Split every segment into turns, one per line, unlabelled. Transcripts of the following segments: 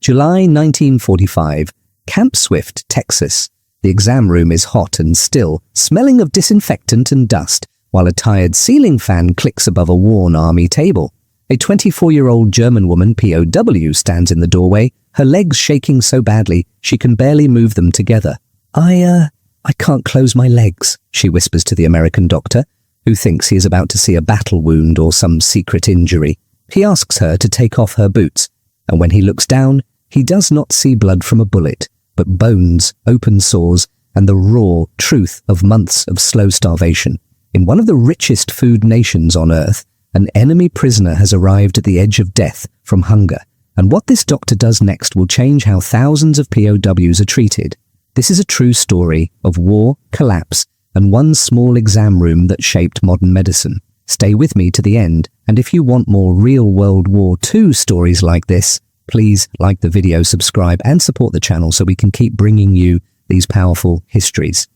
July 1945, Camp Swift, Texas. The exam room is hot and still, smelling of disinfectant and dust, while a tired ceiling fan clicks above a worn army table. A 24-year-old German woman, POW, stands in the doorway, her legs shaking so badly she can barely move them together. I can't close my legs, she whispers to the American doctor, who thinks he is about to see a battle wound or some secret injury. He asks her to take off her boots, and when he looks down, he does not see blood from a bullet, but bones, open sores, and the raw truth of months of slow starvation. In one of the richest food nations on earth, an enemy prisoner has arrived at the edge of death from hunger, and what this doctor does next will change how thousands of POWs are treated. This is a true story of war, collapse, and one small exam room that shaped modern medicine. Stay with me to the end, and if you want more real World War II stories like this, please like the video, subscribe, and support the channel so we can keep bringing you these powerful histories.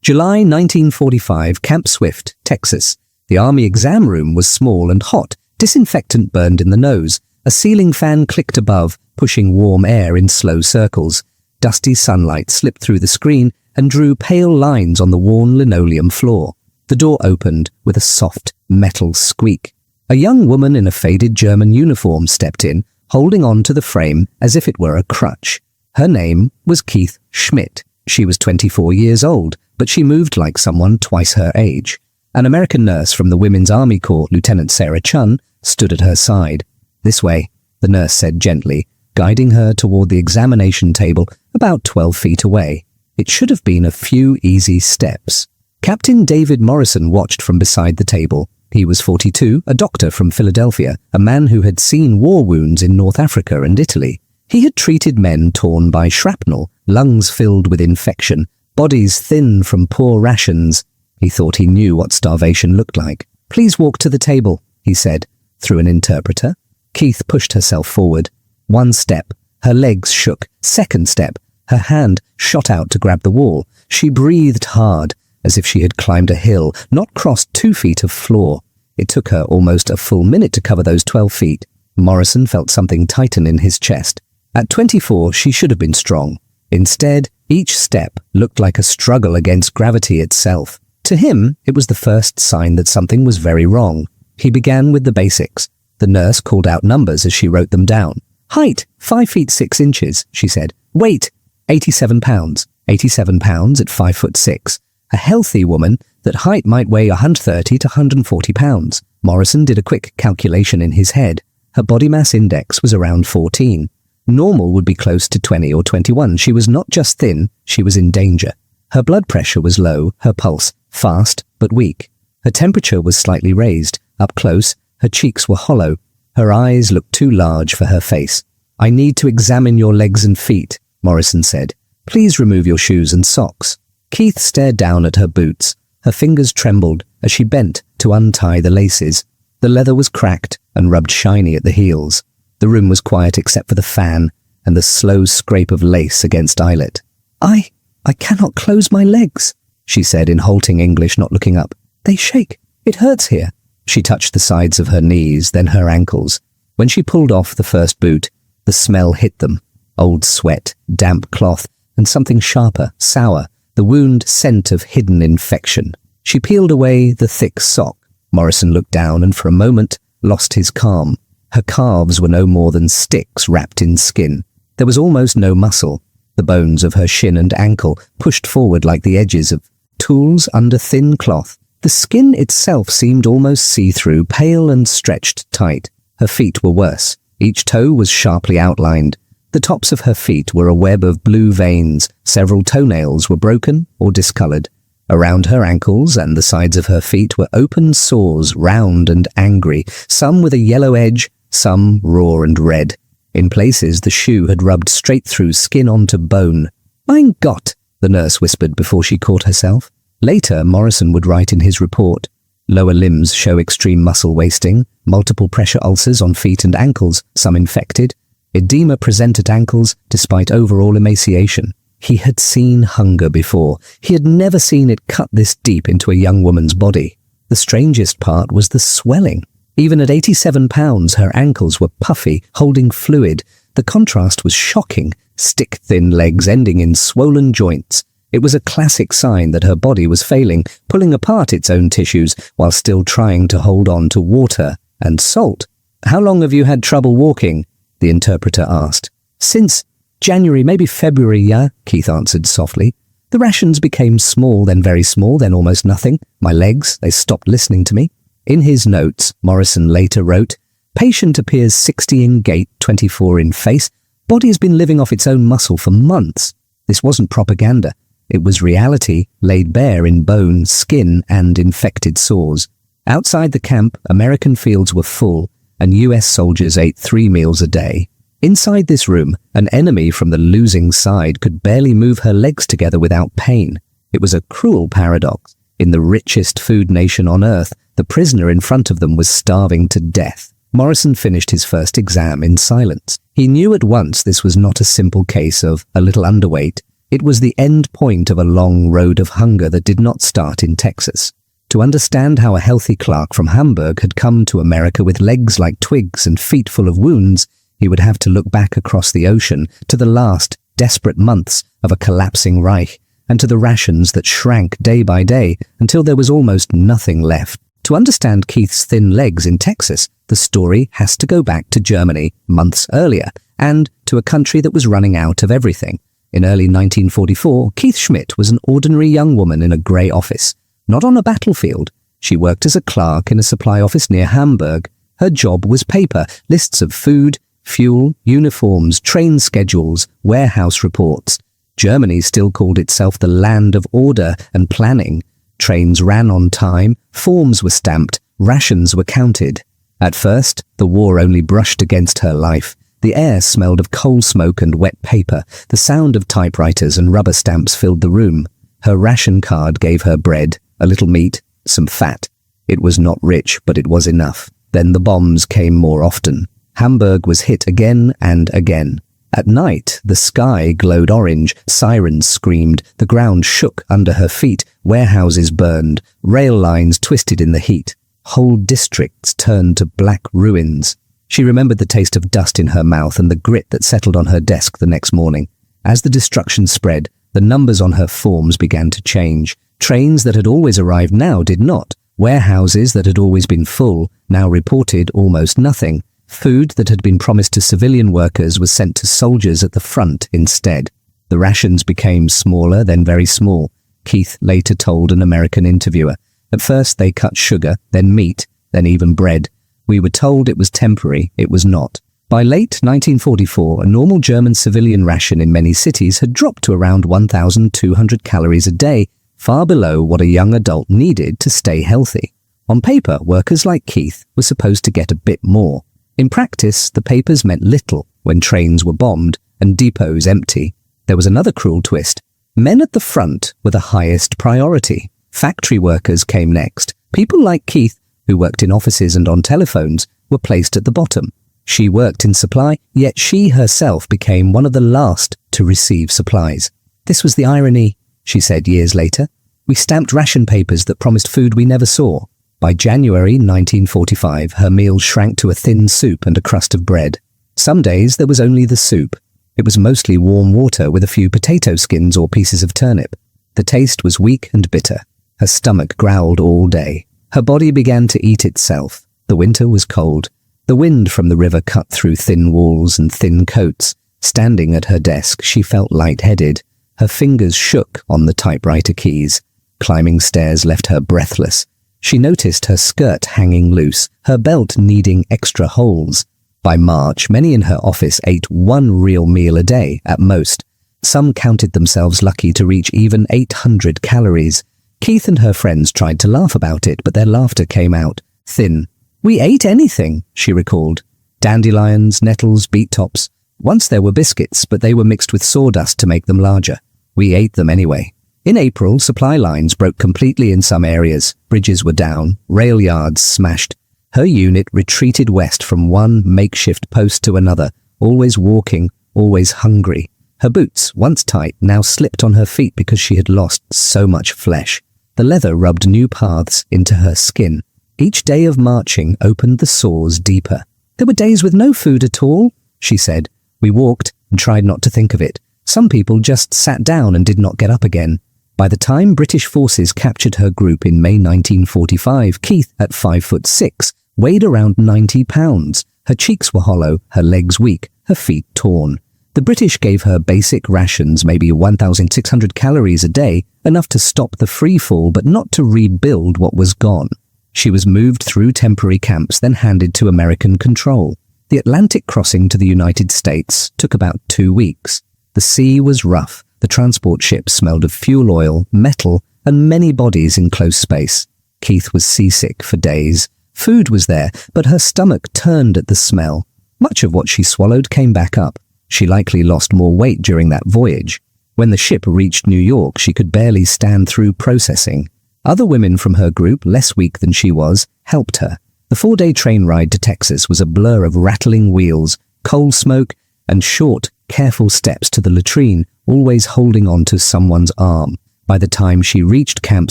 July 1945, Camp Swift, Texas. The Army exam room was small and hot. Disinfectant burned in the nose. A ceiling fan clicked above, pushing warm air in slow circles. Dusty sunlight slipped through the screen and drew pale lines on the worn linoleum floor. The door opened with a soft metal squeak. A young woman in a faded German uniform stepped in, holding on to the frame as if it were a crutch. Her name was Keith Schmidt. She was 24 years old, but she moved like someone twice her age. An American nurse from the Women's Army Corps, Lieutenant Sarah Chun, stood at her side. "This way," the nurse said gently, guiding her toward the examination table about 12 feet away. It should have been a few easy steps. Captain David Morrison watched from beside the table. He was 42, a doctor from Philadelphia, a man who had seen war wounds in North Africa and Italy. He had treated men torn by shrapnel, lungs filled with infection, bodies thin from poor rations. He thought he knew what starvation looked like. "Please walk to the table," he said, through an interpreter. Keith pushed herself forward. One step, her legs shook. Second step, her hand shot out to grab the wall. She breathed hard, as if she had climbed a hill, not crossed 2 feet of floor. It took her almost a full minute to cover those 12 feet. Morrison felt something tighten in his chest. At 24, she should have been strong. Instead, each step looked like a struggle against gravity itself. To him, it was the first sign that something was very wrong. He began with the basics. The nurse called out numbers as she wrote them down. "Height, 5 feet 6 inches, she said. "Weight, 87 pounds. 87 pounds at 5 foot 6. A healthy woman, that height might weigh 130 to 140 pounds. Morrison did a quick calculation in his head. Her body mass index was around 14. Normal would be close to 20 or 21. She was not just thin, she was in danger. Her blood pressure was low, her pulse fast but weak. Her temperature was slightly raised. Up close, her cheeks were hollow. Her eyes looked too large for her face. "I need to examine your legs and feet," Morrison said. "Please remove your shoes and socks." Keith stared down at her boots. Her fingers trembled as she bent to untie the laces. The leather was cracked and rubbed shiny at the heels. The room was quiet except for the fan and the slow scrape of lace against eyelet. I cannot close my legs," she said in halting English, not looking up. "They shake. It hurts here." She touched the sides of her knees, then her ankles. When she pulled off the first boot, the smell hit them. Old sweat, damp cloth, and something sharper, sour, the wound scent of hidden infection. She peeled away the thick sock. Morrison looked down and for a moment lost his calm. Her calves were no more than sticks wrapped in skin. There was almost no muscle. The bones of her shin and ankle pushed forward like the edges of tools under thin cloth. The skin itself seemed almost see-through, pale and stretched tight. Her feet were worse. Each toe was sharply outlined. The tops of her feet were a web of blue veins. Several toenails were broken or discolored. Around her ankles and the sides of her feet were open sores, round and angry, some with a yellow edge, some raw and red. In places, the shoe had rubbed straight through skin onto bone. "Mein Gott," the nurse whispered before she caught herself. Later, Morrison would write in his report, "Lower limbs show extreme muscle wasting, multiple pressure ulcers on feet and ankles, some infected. Edema present at ankles despite overall emaciation." He had seen hunger before. He had never seen it cut this deep into a young woman's body. The strangest part was the swelling. Even at 87 pounds, her ankles were puffy, holding fluid. The contrast was shocking, stick-thin legs ending in swollen joints. It was a classic sign that her body was failing, pulling apart its own tissues while still trying to hold on to water and salt. "How long have you had trouble walking?" the interpreter asked. "Since January, maybe February, yeah," Keith answered softly. "The rations became small, then very small, then almost nothing. My legs, they stopped listening to me." In his notes, Morrison later wrote, "Patient appears 60 in gait, 24 in face. Body has been living off its own muscle for months." This wasn't propaganda. It was reality laid bare in bone, skin, and infected sores. Outside the camp, American fields were full, and US soldiers ate 3 meals a day. Inside this room, an enemy from the losing side could barely move her legs together without pain. It was a cruel paradox. In the richest food nation on earth, the prisoner in front of them was starving to death. Morrison finished his first exam in silence. He knew at once this was not a simple case of a little underweight. It was the end point of a long road of hunger that did not start in Texas. To understand how a healthy clerk from Hamburg had come to America with legs like twigs and feet full of wounds, he would have to look back across the ocean to the last, desperate months of a collapsing Reich, and to the rations that shrank day by day until there was almost nothing left. To understand Keith's thin legs in Texas, the story has to go back to Germany months earlier, and to a country that was running out of everything. In early 1944, Keith Schmidt was an ordinary young woman in a grey office. Not on a battlefield. She worked as a clerk in a supply office near Hamburg. Her job was paper, lists of food, fuel, uniforms, train schedules, warehouse reports. Germany still called itself the land of order and planning. Trains ran on time, forms were stamped, rations were counted. At first, the war only brushed against her life. The air smelled of coal smoke and wet paper. The sound of typewriters and rubber stamps filled the room. Her ration card gave her bread, a little meat, some fat. It was not rich, but it was enough. Then the bombs came more often. Hamburg was hit again and again. At night, the sky glowed orange, sirens screamed, the ground shook under her feet, warehouses burned, rail lines twisted in the heat. Whole districts turned to black ruins. She remembered the taste of dust in her mouth and the grit that settled on her desk the next morning. As the destruction spread, the numbers on her forms began to change. Trains that had always arrived now did not. Warehouses that had always been full now reported almost nothing. Food that had been promised to civilian workers was sent to soldiers at the front instead. The rations became smaller, then very small, Keith later told an American interviewer. At first they cut sugar, then meat, then even bread. We were told it was temporary. It was not. By late 1944, a normal German civilian ration in many cities had dropped to around 1,200 calories a day, far below what a young adult needed to stay healthy. On paper, workers like Keith were supposed to get a bit more. In practice, the papers meant little when trains were bombed and depots empty. There was another cruel twist. Men at the front were the highest priority. Factory workers came next. People like Keith, who worked in offices and on telephones, were placed at the bottom. She worked in supply, yet she herself became one of the last to receive supplies. "This was the irony," she said years later. "We stamped ration papers that promised food we never saw." By January 1945, her meals shrank to a thin soup and a crust of bread. Some days there was only the soup. It was mostly warm water with a few potato skins or pieces of turnip. The taste was weak and bitter. Her stomach growled all day. Her body began to eat itself. The winter was cold. The wind from the river cut through thin walls and thin coats. Standing at her desk, she felt lightheaded. Her fingers shook on the typewriter keys. Climbing stairs left her breathless. She noticed her skirt hanging loose, her belt needing extra holes. By March, many in her office ate one real meal a day, at most. Some counted themselves lucky to reach even 800 calories. Keith and her friends tried to laugh about it, but their laughter came out thin. "We ate anything," she recalled. Dandelions, nettles, beet tops. Once there were biscuits, but they were mixed with sawdust to make them larger. We ate them anyway. In April, supply lines broke completely in some areas. Bridges were down, rail yards smashed. Her unit retreated west from one makeshift post to another, always walking, always hungry. Her boots, once tight, now slipped on her feet because she had lost so much flesh. The leather rubbed new paths into her skin. Each day of marching opened the sores deeper. "There were days with no food at all," she said. We walked and tried not to think of it. Some people just sat down and did not get up again. By the time British forces captured her group in May 1945, Keith, at 5'6", weighed around 90 pounds. Her cheeks were hollow, her legs weak, her feet torn. The British gave her basic rations, maybe 1,600 calories a day, enough to stop the free fall but not to rebuild what was gone. She was moved through temporary camps, then handed to American control. The Atlantic crossing to the United States took about 2 weeks. The sea was rough. The transport ship smelled of fuel oil, metal, and many bodies in close space. Keith was seasick for days. Food was there, but her stomach turned at the smell. Much of what she swallowed came back up. She likely lost more weight during that voyage. When the ship reached New York, she could barely stand through processing. Other women from her group, less weak than she was, helped her. The 4-day train ride to Texas was a blur of rattling wheels, coal smoke, and short, careful steps to the latrine, always holding on to someone's arm. By the time she reached Camp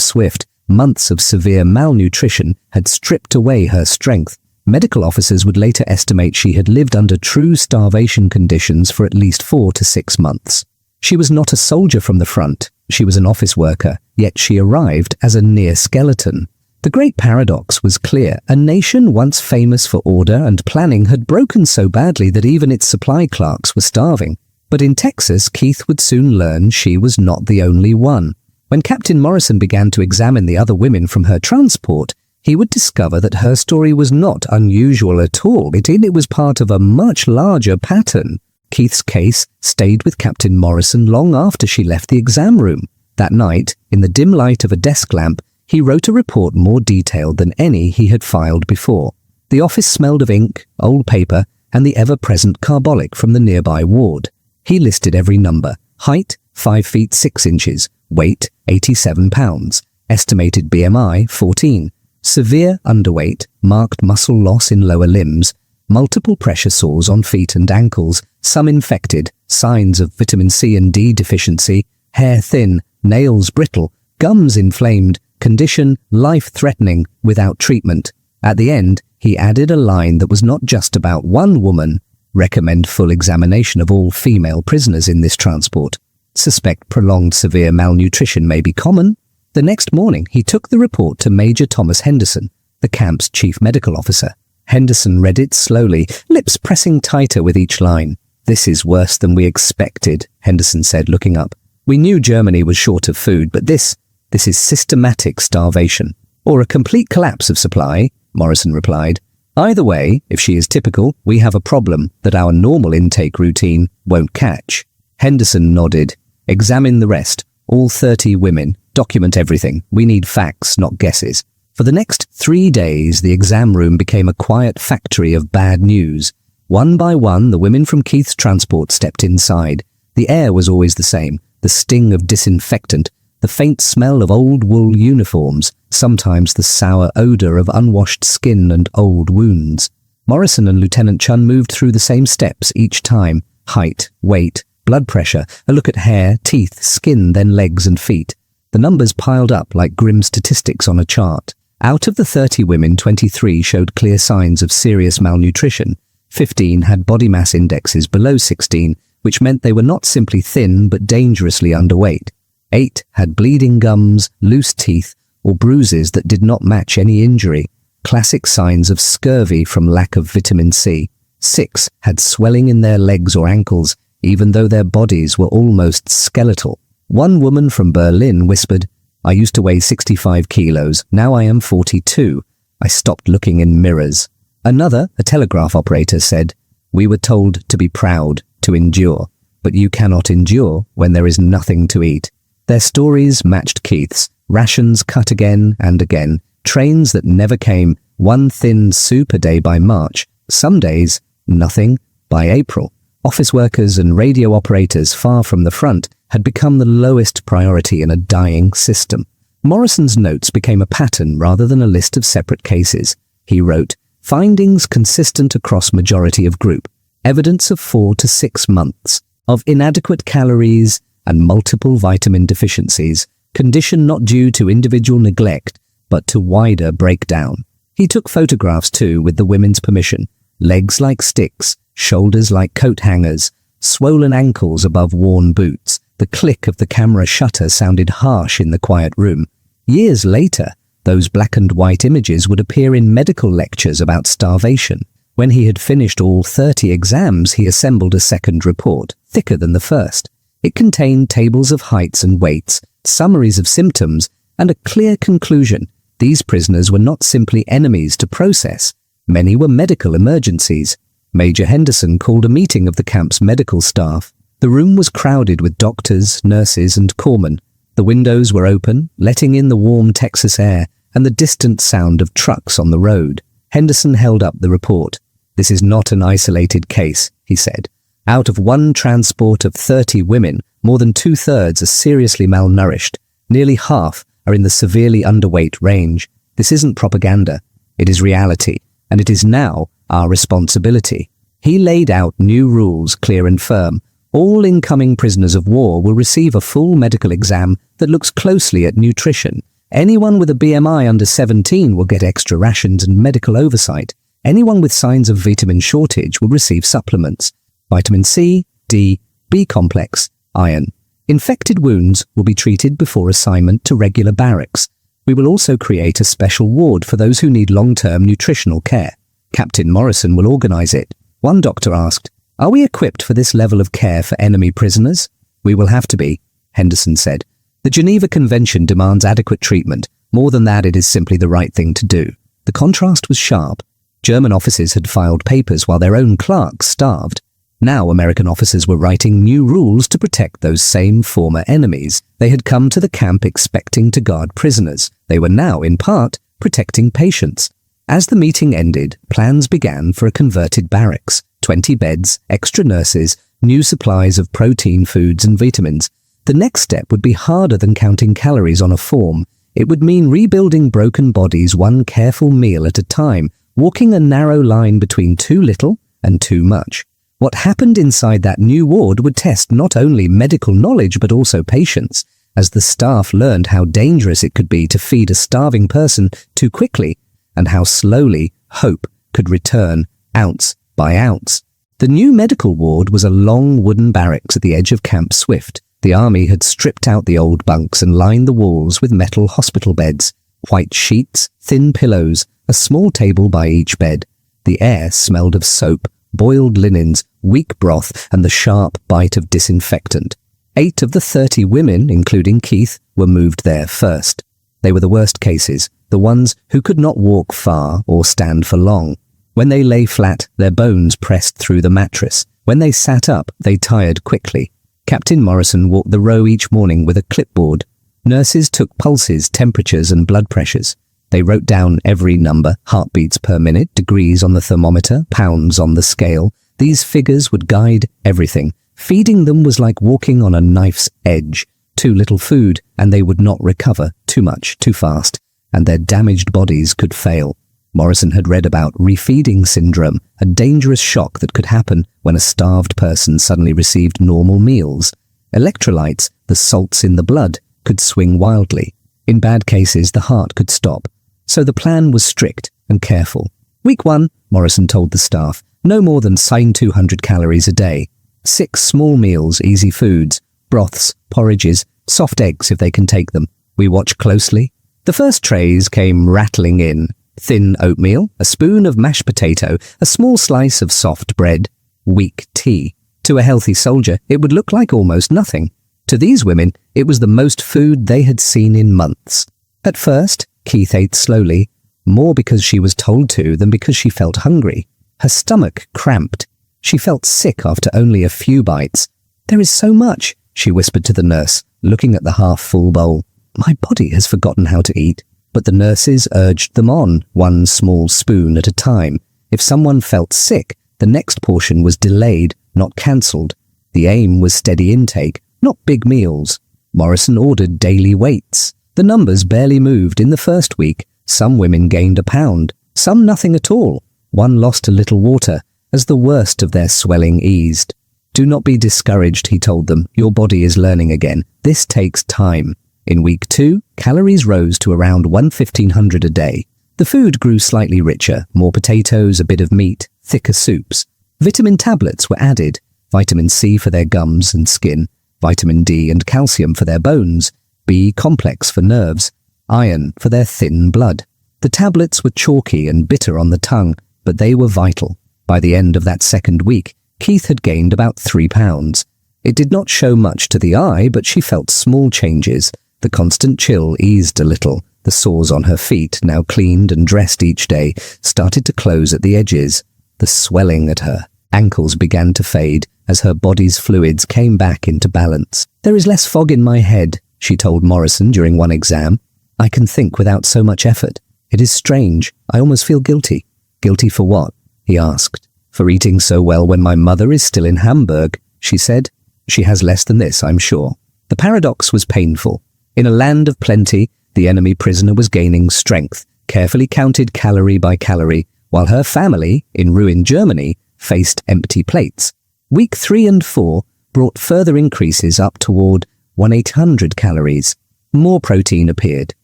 Swift, months of severe malnutrition had stripped away her strength. Medical officers would later estimate she had lived under true starvation conditions for at least 4 to 6 months. She was not a soldier from the front. She was an office worker, yet she arrived as a near skeleton. The great paradox was clear. A nation once famous for order and planning had broken so badly that even its supply clerks were starving. But in Texas, Keith would soon learn she was not the only one. When Captain Morrison began to examine the other women from her transport, he would discover that her story was not unusual at all. It was part of a much larger pattern. Keith's case stayed with Captain Morrison long after she left the exam room. That night, in the dim light of a desk lamp, he wrote a report more detailed than any he had filed before. The office smelled of ink, old paper, and the ever-present carbolic from the nearby ward. He listed every number. Height, 5 feet 6 inches. Weight, 87 pounds. Estimated BMI, 14. Severe underweight, marked muscle loss in lower limbs, multiple pressure sores on feet and ankles, some infected, signs of vitamin C and D deficiency, hair thin, nails brittle, gums inflamed, condition life-threatening without treatment. At the end, he added a line that was not just about one woman. Recommend full examination of all female prisoners in this transport. Suspect prolonged severe malnutrition may be common. The next morning, he took the report to Major Thomas Henderson, the camp's chief medical officer. Henderson read it slowly, lips pressing tighter with each line. "This is worse than we expected," Henderson said, looking up. "We knew Germany was short of food, but this is systematic starvation." "Or a complete collapse of supply," Morrison replied. "Either way, if she is typical, we have a problem that our normal intake routine won't catch." Henderson nodded. "Examine the rest. All 30 women. Document everything. We need facts, not guesses." For the next 3 days, the exam room became a quiet factory of bad news. One by one, the women from Keith's transport stepped inside. The air was always the same, the sting of disinfectant, the faint smell of old wool uniforms, sometimes the sour odor of unwashed skin and old wounds. Morrison and Lieutenant Chun moved through the same steps each time. Height, weight, blood pressure, a look at hair, teeth, skin, then legs and feet. The numbers piled up like grim statistics on a chart. Out of the 30 women, 23 showed clear signs of serious malnutrition. 15 had body mass indexes below 16, which meant they were not simply thin but dangerously underweight. 8 had bleeding gums, loose teeth, or bruises that did not match any injury, classic signs of scurvy from lack of vitamin C. 6 had swelling in their legs or ankles, even though their bodies were almost skeletal. One woman from Berlin whispered, "I used to weigh 65 kilos, now I am 42. I stopped looking in mirrors." Another, a telegraph operator, said, "We were told to be proud, to endure, but you cannot endure when there is nothing to eat." Their stories matched Keith's. Rations cut again and again, trains that never came, one thin soup a day by March, some days nothing by April. Office workers and radio operators far from the front had become the lowest priority in a dying system. Morrison's notes became a pattern rather than a list of separate cases. He wrote, "Findings consistent across majority of group. Evidence of 4 to 6 months of inadequate calories and multiple vitamin deficiencies. Condition not due to individual neglect, but to wider breakdown." He took photographs too with the women's permission. Legs like sticks, shoulders like coat hangers, swollen ankles above worn boots. The click of the camera shutter sounded harsh in the quiet room. Years later, those black and white images would appear in medical lectures about starvation. When he had finished all 30 exams, he assembled a second report, thicker than the first. It contained tables of heights and weights, summaries of symptoms, and a clear conclusion. These prisoners were not simply enemies to process. Many were medical emergencies. Major Henderson called a meeting of the camp's medical staff. The room was crowded with doctors, nurses, and corpsmen. The windows were open, letting in the warm Texas air and the distant sound of trucks on the road. Henderson held up the report. "This is not an isolated case," he said. "Out of one transport of 30 women, more than 2/3 are seriously malnourished. Nearly half are in the severely underweight range. This isn't propaganda. It is reality, and it is now our responsibility." He laid out new rules, clear and firm. All incoming prisoners of war will receive a full medical exam that looks closely at nutrition. Anyone with a BMI under 17 will get extra rations and medical oversight. Anyone with signs of vitamin shortage will receive supplements. Vitamin C, D, B complex, iron. Infected wounds will be treated before assignment to regular barracks. We will also create a special ward for those who need long-term nutritional care. Captain Morrison will organize it. One doctor asked, "Are we equipped for this level of care for enemy prisoners?" "We will have to be," Henderson said. "The Geneva Convention demands adequate treatment. More than that, it is simply the right thing to do." The contrast was sharp. German officers had filed papers while their own clerks starved. Now American officers were writing new rules to protect those same former enemies. They had come to the camp expecting to guard prisoners. They were now, in part, protecting patients. As the meeting ended, plans began for a converted barracks. 20 beds, extra nurses, new supplies of protein foods and vitamins. The next step would be harder than counting calories on a form. It would mean rebuilding broken bodies one careful meal at a time, walking a narrow line between too little and too much. What happened inside that new ward would test not only medical knowledge but also patience. As the staff learned how dangerous it could be to feed a starving person too quickly, and how slowly hope could return ounce by ounce. The new medical ward was a long wooden barracks at the edge of Camp Swift. The army had stripped out the old bunks and lined the walls with metal hospital beds. White sheets, thin pillows, a small table by each bed. The air smelled of soap, boiled linens, weak broth, and the sharp bite of disinfectant. 8 of the 30 women, including Keith, were moved there first. They were the worst cases, the ones who could not walk far or stand for long. When they lay flat, their bones pressed through the mattress. When they sat up, they tired quickly. Captain Morrison walked the row each morning with a clipboard. Nurses took pulses, temperatures, and blood pressures. They wrote down every number, heartbeats per minute, degrees on the thermometer, pounds on the scale. These figures would guide everything. Feeding them was like walking on a knife's edge. Too little food, and they would not recover. Too much, too fast, and their damaged bodies could fail. Morrison had read about refeeding syndrome, a dangerous shock that could happen when a starved person suddenly received normal meals. Electrolytes, the salts in the blood, could swing wildly. In bad cases, the heart could stop. So the plan was strict and careful. Week 1, Morrison told the staff, no more than 200 calories a day. 6 small meals, easy foods, broths, porridges, soft eggs if they can take them. We watch closely. The first trays came rattling in. Thin oatmeal, a spoon of mashed potato, a small slice of soft bread, weak tea. To a healthy soldier, it would look like almost nothing. To these women, it was the most food they had seen in months. At first, Keith ate slowly, more because she was told to than because she felt hungry. Her stomach cramped. She felt sick after only a few bites. "There is so much," she whispered to the nurse, looking at the half-full bowl. "My body has forgotten how to eat." But the nurses urged them on, one small spoon at a time. If someone felt sick, the next portion was delayed, not cancelled. The aim was steady intake, not big meals. Morrison ordered daily weights. The numbers barely moved in the first week. Some women gained a pound, some nothing at all. One lost a little water, as the worst of their swelling eased. "Do not be discouraged," he told them. "Your body is learning again. This takes time." In week 2, calories rose to around 1,500 a day. The food grew slightly richer, more potatoes, a bit of meat, thicker soups. Vitamin tablets were added. vitamin C for their gums and skin, vitamin D and calcium for their bones, B complex for nerves, iron for their thin blood. The tablets were chalky and bitter on the tongue, but they were vital. By the end of that second week, Keith had gained about 3 pounds. It did not show much to the eye, but she felt small changes. The constant chill eased a little. The sores on her feet, now cleaned and dressed each day, started to close at the edges. The swelling at her ankles began to fade as her body's fluids came back into balance. "There is less fog in my head," she told Morrison during one exam. "I can think without so much effort. It is strange. I almost feel guilty." "Guilty for what?" he asked. "For eating so well when my mother is still in Hamburg," she said. "She has less than this, I'm sure." The paradox was painful. In a land of plenty, the enemy prisoner was gaining strength, carefully counted calorie by calorie, while her family, in ruined Germany, faced empty plates. Week 3 and 4 brought further increases up toward 1,800 calories. More protein appeared,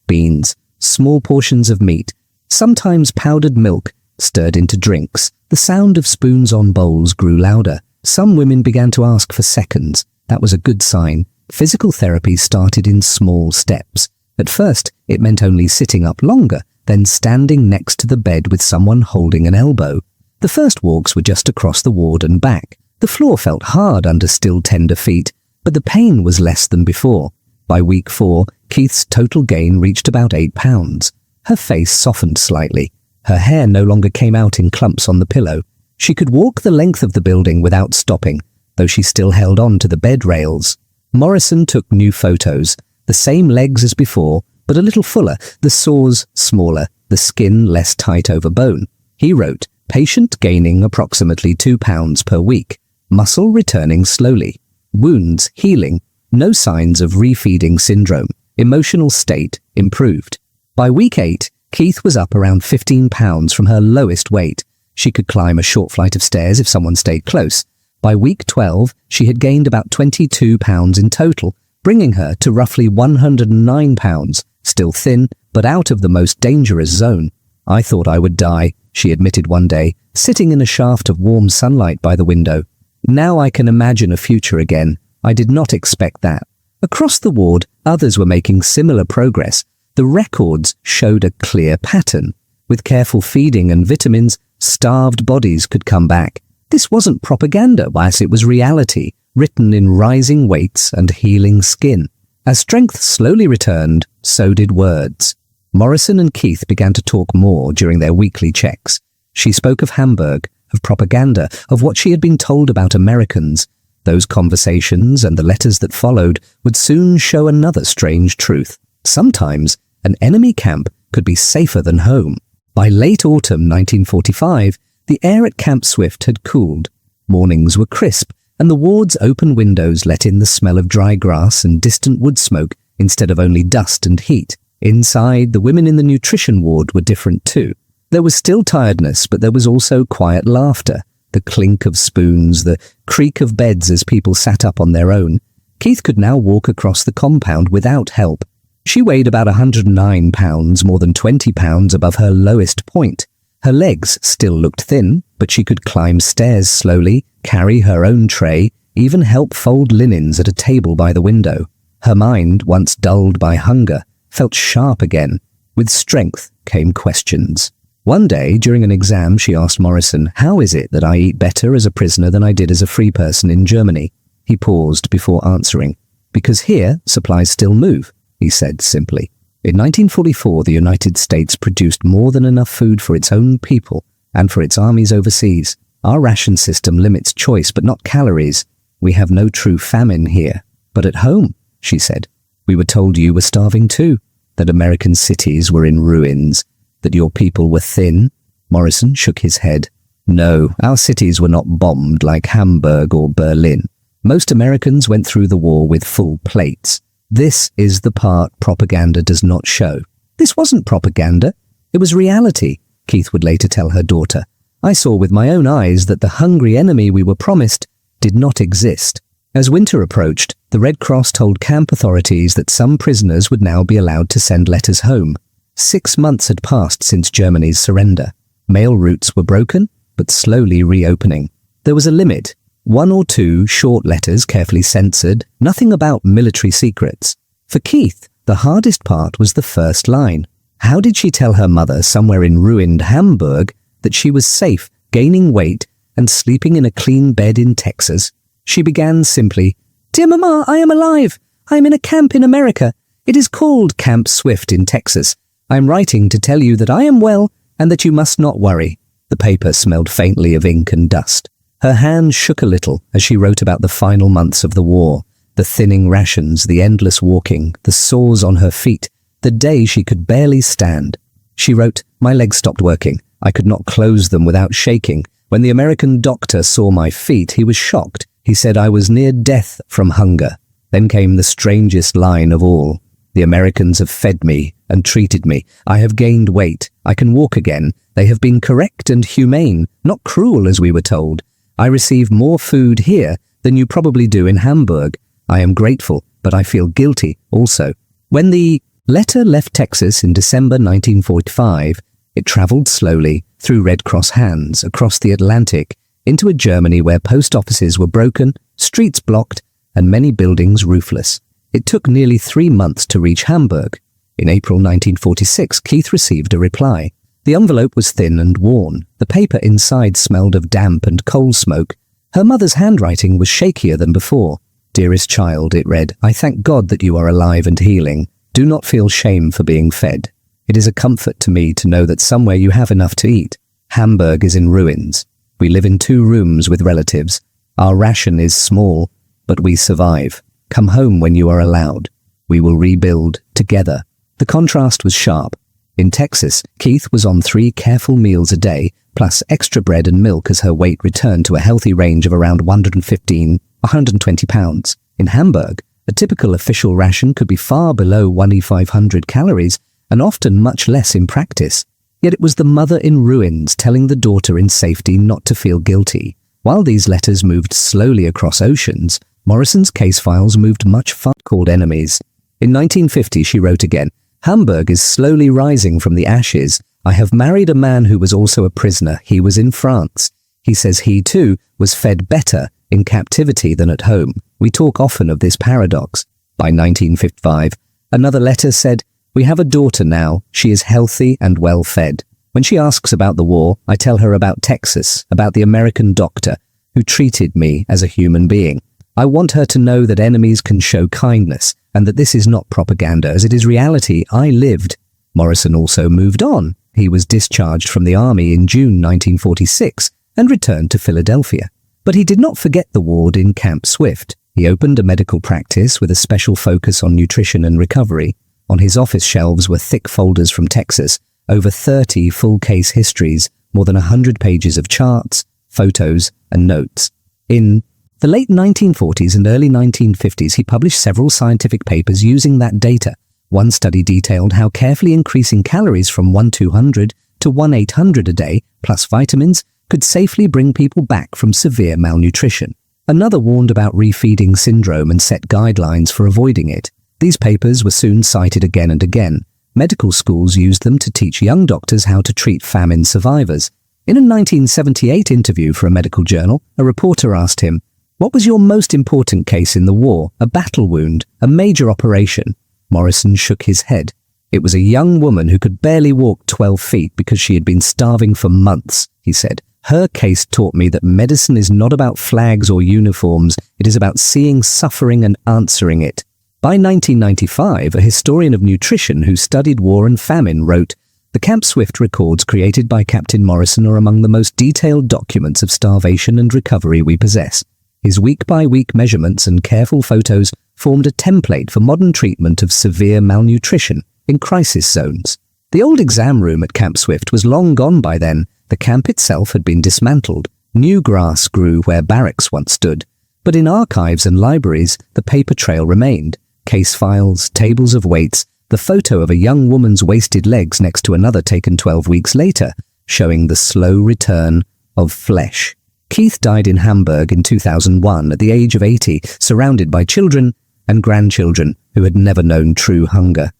beans, small portions of meat, sometimes powdered milk, stirred into drinks. The sound of spoons on bowls grew louder. Some women began to ask for seconds. That was a good sign. Physical therapy started in small steps. At first, it meant only sitting up longer, then standing next to the bed with someone holding an elbow. The first walks were just across the ward and back. The floor felt hard under still tender feet, but the pain was less than before. By week 4, Keith's total gain reached about 8 pounds. Her face softened slightly. Her hair no longer came out in clumps on the pillow. She could walk the length of the building without stopping, though she still held on to the bed rails. Morrison took new photos, the same legs as before, but a little fuller, the sores smaller, the skin less tight over bone. He wrote, "Patient gaining approximately 2 pounds per week, muscle returning slowly, wounds healing, no signs of refeeding syndrome, emotional state improved." By week 8, Keith was up around 15 pounds from her lowest weight. She could climb a short flight of stairs if someone stayed close. By week 12, she had gained about 22 pounds in total, bringing her to roughly 109 pounds, still thin, but out of the most dangerous zone. "I thought I would die," she admitted one day, sitting in a shaft of warm sunlight by the window. "Now I can imagine a future again. I did not expect that." Across the ward, others were making similar progress. The records showed a clear pattern. With careful feeding and vitamins, starved bodies could come back. This wasn't propaganda, whilst it was reality, written in rising weights and healing skin. As strength slowly returned, so did words. Morrison and Keith began to talk more during their weekly checks. She spoke of Hamburg, of propaganda, of what she had been told about Americans. Those conversations and the letters that followed would soon show another strange truth. Sometimes an enemy camp could be safer than home. By late autumn 1945, the air at Camp Swift had cooled. Mornings were crisp, and the ward's open windows let in the smell of dry grass and distant wood smoke instead of only dust and heat. Inside, the women in the nutrition ward were different too. There was still tiredness, but there was also quiet laughter, the clink of spoons, the creak of beds as people sat up on their own. Keith could now walk across the compound without help. She weighed about 109 pounds, more than 20 pounds above her lowest point. Her legs still looked thin, but she could climb stairs slowly, carry her own tray, even help fold linens at a table by the window. Her mind, once dulled by hunger, felt sharp again. With strength came questions. One day, during an exam, she asked Morrison, "How is it that I eat better as a prisoner than I did as a free person in Germany?" He paused before answering. "Because here, supplies still move," he said simply. In 1944, the United States produced more than enough food for its own people and for its armies overseas. Our ration system limits choice but not calories. We have no true famine here. But at home, she said, we were told you were starving too, that American cities were in ruins, that your people were thin. Morrison shook his head. No, our cities were not bombed like Hamburg or Berlin. Most Americans went through the war with full plates. This is the part propaganda does not show. This wasn't propaganda. It was reality, Keith would later tell her daughter. I saw with my own eyes that the hungry enemy we were promised did not exist. As winter approached, the Red Cross told camp authorities that some prisoners would now be allowed to send letters home. 6 months had passed since Germany's surrender. Mail routes were broken, but slowly reopening. There was a limit. 1 or 2 short letters carefully censored, nothing about military secrets. For Keith, the hardest part was the first line. How did she tell her mother somewhere in ruined Hamburg that she was safe, gaining weight, and sleeping in a clean bed in Texas? She began simply, "Dear Mama, I am alive. I am in a camp in America. It is called Camp Swift in Texas. I am writing to tell you that I am well and that you must not worry." The paper smelled faintly of ink and dust. Her hand shook a little as she wrote about the final months of the war, the thinning rations, the endless walking, the sores on her feet, the day she could barely stand. She wrote, "My legs stopped working. I could not close them without shaking. When the American doctor saw my feet, he was shocked. He said I was near death from hunger." Then came the strangest line of all. "The Americans have fed me and treated me. I have gained weight. I can walk again. They have been correct and humane, not cruel as we were told. I receive more food here than you probably do in Hamburg. I am grateful, but I feel guilty also." When the letter left Texas in December 1945, it traveled slowly through Red Cross hands across the Atlantic into a Germany where post offices were broken, streets blocked, and many buildings roofless. It took nearly 3 months to reach Hamburg. In April 1946, Keith received a reply. The envelope was thin and worn. The paper inside smelled of damp and coal smoke. Her mother's handwriting was shakier than before. "Dearest child," it read, "I thank God that you are alive and healing. Do not feel shame for being fed. It is a comfort to me to know that somewhere you have enough to eat. Hamburg is in ruins. We live in 2 rooms with relatives. Our ration is small, but we survive. Come home when you are allowed. We will rebuild together." The contrast was sharp. In Texas, Keith was on 3 careful meals a day, plus extra bread and milk as her weight returned to a healthy range of around 120 pounds. In Hamburg, a typical official ration could be far below 1,500 calories and often much less in practice. Yet it was the mother in ruins telling the daughter in safety not to feel guilty. While these letters moved slowly across oceans, Morrison's case files moved much faster. Called enemies. In 1950 she wrote again, "Hamburg is slowly rising from the ashes. I have married a man who was also a prisoner. He was in France. He says he too was fed better in captivity than at home. We talk often of this paradox." By 1955, another letter said, "We have a daughter now. She is healthy and well fed. When she asks about the war, I tell her about Texas, about the American doctor who treated me as a human being. I want her to know that enemies can show kindness and that this is not propaganda, as it is reality I lived." Morrison also moved on. He was discharged from the army in June 1946 and returned to Philadelphia. But he did not forget the ward in Camp Swift. He opened a medical practice with a special focus on nutrition and recovery. On his office shelves were thick folders from Texas, over 30 full case histories, more than 100 pages of charts, photos, and notes. In the late 1940s and early 1950s, he published several scientific papers using that data. One study detailed how carefully increasing calories from 1,200 to 1,800 a day, plus vitamins, could safely bring people back from severe malnutrition. Another warned about refeeding syndrome and set guidelines for avoiding it. These papers were soon cited again and again. Medical schools used them to teach young doctors how to treat famine survivors. In a 1978 interview for a medical journal, a reporter asked him, "What was your most important case in the war? A battle wound? A major operation?" Morrison shook his head. "It was a young woman who could barely walk 12 feet because she had been starving for months," he said. "Her case taught me that medicine is not about flags or uniforms. It is about seeing suffering and answering it." By 1995, a historian of nutrition who studied war and famine wrote, "The Camp Swift records created by Captain Morrison are among the most detailed documents of starvation and recovery we possess. His week-by-week measurements and careful photos formed a template for modern treatment of severe malnutrition in crisis zones." The old exam room at Camp Swift was long gone by then. The camp itself had been dismantled. New grass grew where barracks once stood. But in archives and libraries, the paper trail remained. Case files, tables of weights, the photo of a young woman's wasted legs next to another taken 12 weeks later, showing the slow return of flesh. Keith died in Hamburg in 2001 at the age of 80, surrounded by children and grandchildren who had never known true hunger.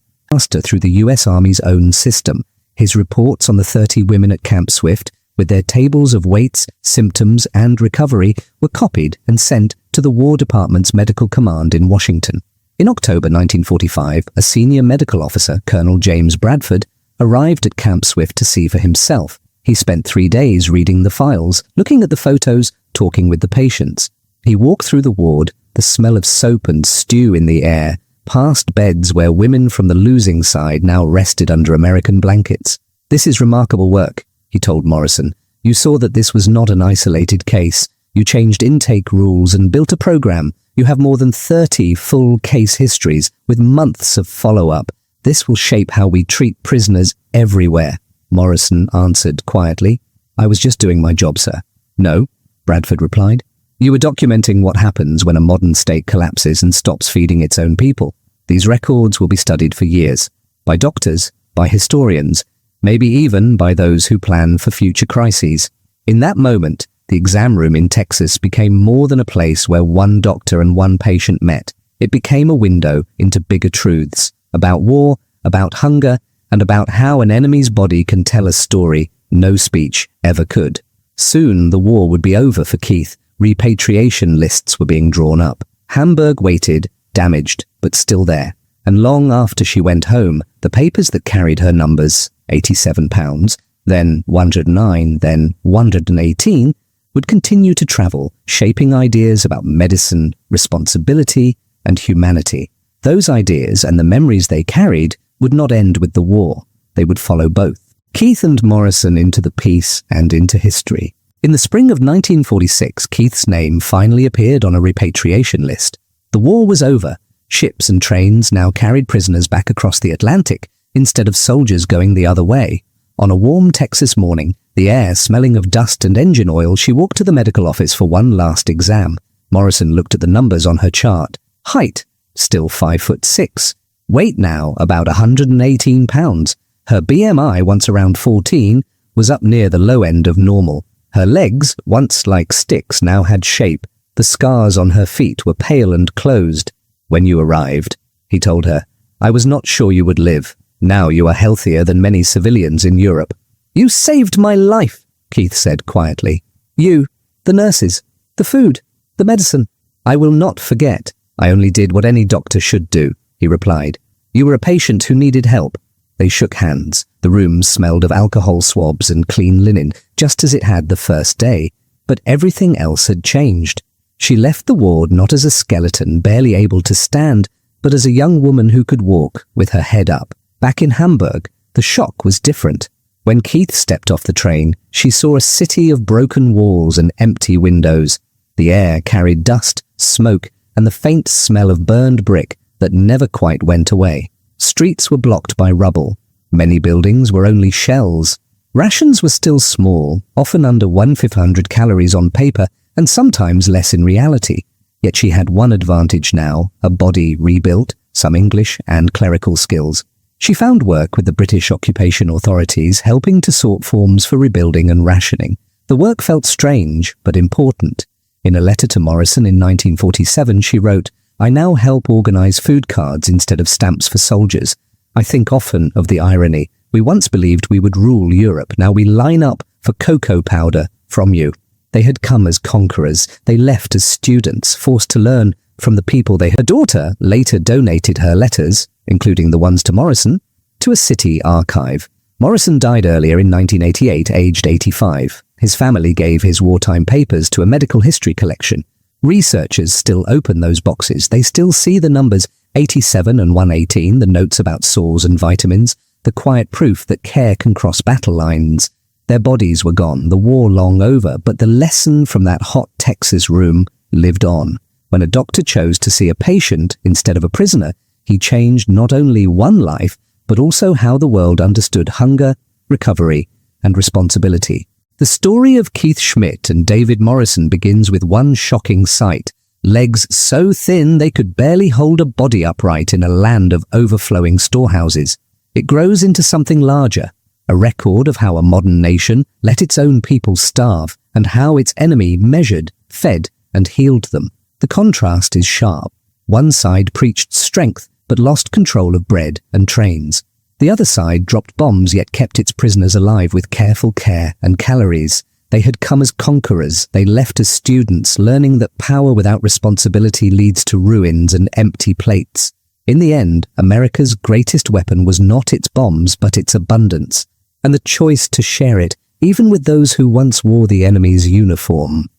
Through the US Army's own system, his reports on the 30 women at Camp Swift with their tables of weights, symptoms, and recovery, were copied and sent to the War Department's Medical Command in Washington. In October 1945, a senior medical officer, Colonel James Bradford, arrived at Camp Swift to see for himself. He spent 3 days reading the files, looking at the photos, talking with the patients. He walked through the ward, the smell of soap and stew in the air, past beds where women from the losing side now rested under American blankets. "This is remarkable work," he told Morrison. "You saw that this was not an isolated case. You changed intake rules and built a program. You have more than 30 full case histories with months of follow-up. This will shape how we treat prisoners everywhere." Morrison answered quietly. "I was just doing my job, sir." "No," Bradford replied. "You were documenting what happens when a modern state collapses and stops feeding its own people. These records will be studied for years, by doctors, by historians, maybe even by those who plan for future crises." In that moment, the exam room in Texas became more than a place where one doctor and one patient met. It became a window into bigger truths, about war, about hunger, and about how an enemy's body can tell a story no speech ever could. Soon the war would be over for Keith. Repatriation lists were being drawn up. Hamburg waited, damaged, but still there. And long after she went home, the papers that carried her numbers, 87 pounds, then 109, then 118, would continue to travel, shaping ideas about medicine, responsibility, and humanity. Those ideas and the memories they carried would not end with the war. They would follow both. Keith and Morrison into the peace and into history. In the spring of 1946, Keith's name finally appeared on a repatriation list. The war was over. Ships and trains now carried prisoners back across the Atlantic instead of soldiers going the other way. On a warm Texas morning, the air smelling of dust and engine oil, she walked to the medical office for one last exam. Morrison looked at the numbers on her chart. Height, still 5'6". Weight now about 118 pounds. Her BMI, once around 14, was up near the low end of normal. Her legs, once like sticks, now had shape. The scars on her feet were pale and closed. "When you arrived," he told her, "I was not sure you would live. Now you are healthier than many civilians in Europe." "You saved my life," Keith said quietly. "You, the nurses, the food, the medicine. I will not forget. I only did what any doctor should do," he replied. "You were a patient who needed help." They shook hands. The room smelled of alcohol swabs and clean linen, just as it had the first day. But everything else had changed. She left the ward not as a skeleton, barely able to stand, but as a young woman who could walk, with her head up. Back in Hamburg, the shock was different. When Keith stepped off the train, she saw a city of broken walls and empty windows. The air carried dust, smoke, and the faint smell of burned brick that never quite went away. Streets were blocked by rubble. Many buildings were only shells. Rations were still small, often under 1/500 calories on paper, and sometimes less in reality. Yet she had one advantage now, a body rebuilt, some English and clerical skills. She found work with the British occupation authorities, helping to sort forms for rebuilding and rationing. The work felt strange, but important. In a letter to Morrison in 1947, she wrote, "I now help organize food cards instead of stamps for soldiers. I think often of the irony. We once believed we would rule Europe. Now we line up for cocoa powder from you." They had come as conquerors. They left as students, forced to learn from the people they had. Her daughter later donated her letters, including the ones to Morrison, to a city archive. Morrison died earlier in 1988, aged 85. His family gave his wartime papers to a medical history collection. Researchers still open those boxes. They still see the numbers 87 and 118, the notes about sores and vitamins, the quiet proof that care can cross battle lines. Their bodies were gone, the war long over, but the lesson from that hot Texas room lived on. When a doctor chose to see a patient instead of a prisoner, he changed not only one life, but also how the world understood hunger, recovery, and responsibility. The story of Keith Schmidt and David Morrison begins with one shocking sight: legs so thin they could barely hold a body upright in a land of overflowing storehouses. It grows into something larger, a record of how a modern nation let its own people starve and how its enemy measured, fed, and healed them. The contrast is sharp. One side preached strength but lost control of bread and trains. The other side dropped bombs yet kept its prisoners alive with careful care and calories. They had come as conquerors, they left as students, learning that power without responsibility leads to ruins and empty plates. In the end, America's greatest weapon was not its bombs but its abundance, and the choice to share it, even with those who once wore the enemy's uniform.